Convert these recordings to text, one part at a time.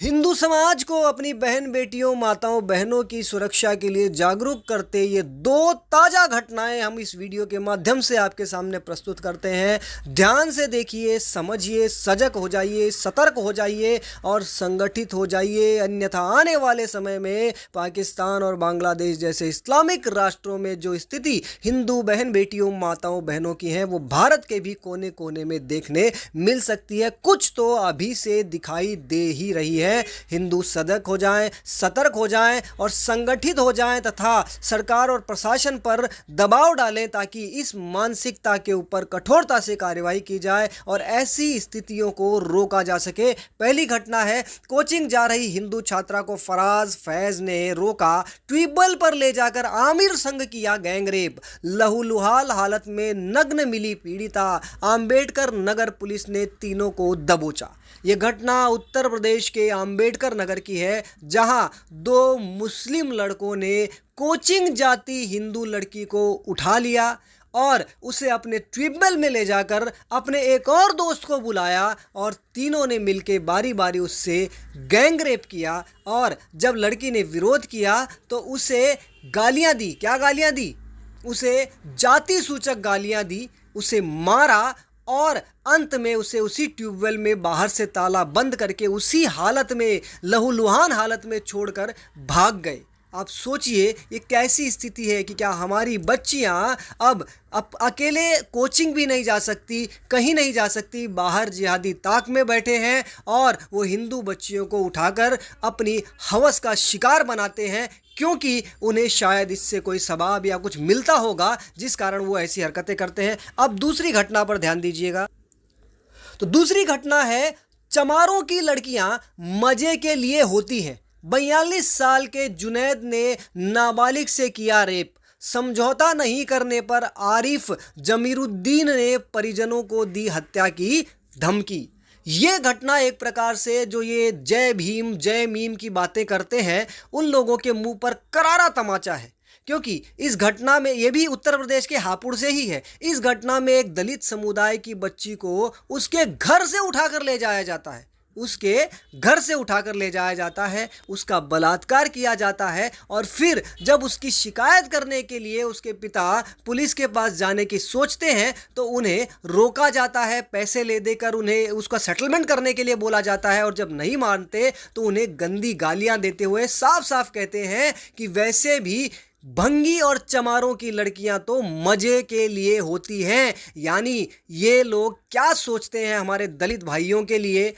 हिंदू समाज को अपनी बहन बेटियों माताओं बहनों की सुरक्षा के लिए जागरूक करते ये दो ताज़ा घटनाएं हम इस वीडियो के माध्यम से आपके सामने प्रस्तुत करते हैं। ध्यान से देखिए, समझिए, सजग हो जाइए, सतर्क हो जाइए और संगठित हो जाइए, अन्यथा आने वाले समय में पाकिस्तान और बांग्लादेश जैसे इस्लामिक राष्ट्रों में जो स्थिति हिंदू बहन बेटियों माताओं बहनों की है वो भारत के भी कोने कोने में देखने मिल सकती है। कुछ तो अभी से दिखाई दे ही रही है। हिंदू सजग हो जाएं, सतर्क हो जाएं और संगठित हो जाएं तथा सरकार और प्रशासन पर दबाव डालें ताकि इस मानसिकता के ऊपर कठोरता से कार्रवाई की जाए और ऐसी स्थितियों को रोका जा सके। पहली घटना है, कोचिंग जा रही हिंदू छात्रा को फराज फैज ने रोका, ट्यूबवेल पर ले जाकर आमिर संग किया गैंगरेप, लहूलुहाल हालत में नग्न मिली पीड़िता, अंबेडकर नगर पुलिस ने तीनों को दबोचा। ये घटना उत्तर प्रदेश के अंबेडकर नगर की है, जहां दो मुस्लिम लड़कों ने कोचिंग जाती हिंदू लड़की को उठा लिया और उसे अपने ट्यूबवेल में ले जाकर अपने एक और दोस्त को बुलाया और तीनों ने मिलकर बारी बारी उससे गैंग रेप किया। और जब लड़की ने विरोध किया तो उसे गालियां दी। क्या गालियां दी? उसे जाति सूचक गालियां दी, उसे मारा और अंत में उसे उसी ट्यूबवेल में बाहर से ताला बंद करके उसी हालत में लहूलुहान हालत में छोड़कर भाग गए। आप सोचिए ये कैसी स्थिति है कि क्या हमारी बच्चियां अब अकेले कोचिंग भी नहीं जा सकती, कहीं नहीं जा सकती, बाहर जिहादी ताक में बैठे हैं और वो हिंदू बच्चियों को उठाकर अपनी हवस का शिकार बनाते हैं क्योंकि उन्हें शायद इससे कोई सवाब या कुछ मिलता होगा जिस कारण वो ऐसी हरकतें करते हैं। अब दूसरी घटना पर ध्यान दीजिएगा। तो दूसरी घटना है, चमारों की लड़कियां मजे के लिए होती हैं। 42 साल के जुनैद ने नाबालिग से किया रेप, समझौता नहीं करने पर आरिफ जमीरुद्दीन ने परिजनों को दी हत्या की धमकी। ये घटना एक प्रकार से जो ये जय भीम जय मीम की बातें करते हैं उन लोगों के मुंह पर करारा तमाचा है, क्योंकि इस घटना में, ये भी उत्तर प्रदेश के हापुड़ से ही है, इस घटना में एक दलित समुदाय की बच्ची को उसके घर से उठाकर ले जाया जाता है, उसके घर से उठाकर ले जाया जाता है, उसका बलात्कार किया जाता है और फिर जब उसकी शिकायत करने के लिए उसके पिता पुलिस के पास जाने की सोचते हैं तो उन्हें रोका जाता है, पैसे ले देकर उन्हें उसका सेटलमेंट करने के लिए बोला जाता है और जब नहीं मानते तो उन्हें गंदी गालियां देते हुए साफ साफ कहते हैं कि वैसे भी भंगी और चमारों की लड़कियां तो मजे के लिए होती हैं। यानी ये लोग क्या सोचते हैं हमारे दलित भाइयों के लिए,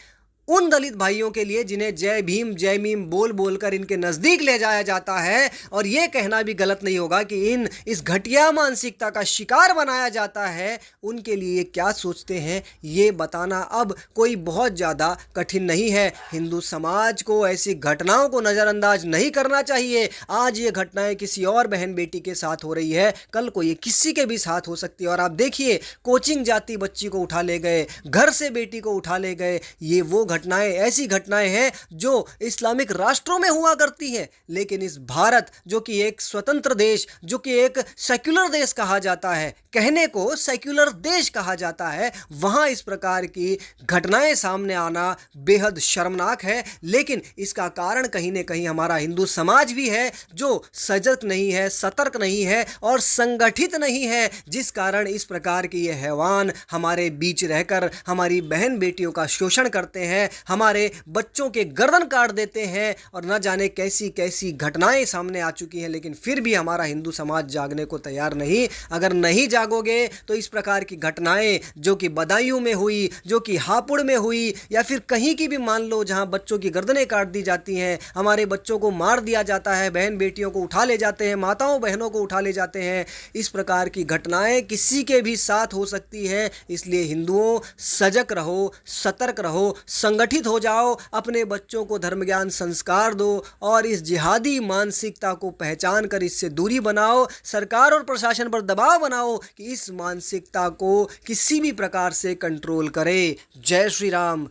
उन दलित भाइयों के लिए जिन्हें जय भीम जय मीम बोल बोलकर इनके नज़दीक ले जाया जाता है। और ये कहना भी गलत नहीं होगा कि इस घटिया मानसिकता का शिकार बनाया जाता है। उनके लिए क्या सोचते हैं ये बताना अब कोई बहुत ज़्यादा कठिन नहीं है। हिंदू समाज को ऐसी घटनाओं को नज़रअंदाज नहीं करना चाहिए। आज ये घटनाएं किसी और बहन बेटी के साथ हो रही है, कल को ये किसी के भी साथ हो सकती है। और आप देखिए, कोचिंग जाती बच्ची को उठा ले गए, घर से बेटी को उठा ले गए। ये वो घटनाएं, ऐसी घटनाएं हैं जो इस्लामिक राष्ट्रों में हुआ करती हैं, लेकिन इस भारत जो कि एक स्वतंत्र देश, जो कि एक सेक्युलर देश कहा जाता है, कहने को सेक्युलर देश कहा जाता है, वहां इस प्रकार की घटनाएं सामने आना बेहद शर्मनाक है। लेकिन इसका कारण कहीं न कहीं हमारा हिंदू समाज भी है जो सजग नहीं है, सतर्क नहीं है और संगठित नहीं है, जिस कारण इस प्रकार के ये हैवान हमारे बीच रहकर हमारी बहन बेटियों का शोषण करते हैं, हमारे बच्चों के गर्दन काट देते हैं और न जाने कैसी कैसी घटनाएं सामने आ चुकी हैं। लेकिन फिर भी हमारा हिंदू समाज जागने को तैयार नहीं। अगर नहीं जागोगे तो इस प्रकार की घटनाएं जो कि बदायूं में हुई, जो कि हापुड़ में हुई, या फिर कहीं की भी मान लो जहां बच्चों की गर्दनें काट दी जाती हैं, हमारे बच्चों को मार दिया जाता है, बहन बेटियों को उठा ले जाते हैं, माताओं बहनों को उठा ले जाते हैं, इस प्रकार की घटनाएं किसी के भी साथ हो सकती है। इसलिए हिंदुओं, सजग रहो, सतर्क रहो, संगठित हो जाओ, अपने बच्चों को धर्म ज्ञान संस्कार दो और इस जिहादी मानसिकता को पहचान कर इससे दूरी बनाओ। सरकार और प्रशासन पर दबाव बनाओ कि इस मानसिकता को किसी भी प्रकार से कंट्रोल करे। जय श्री राम।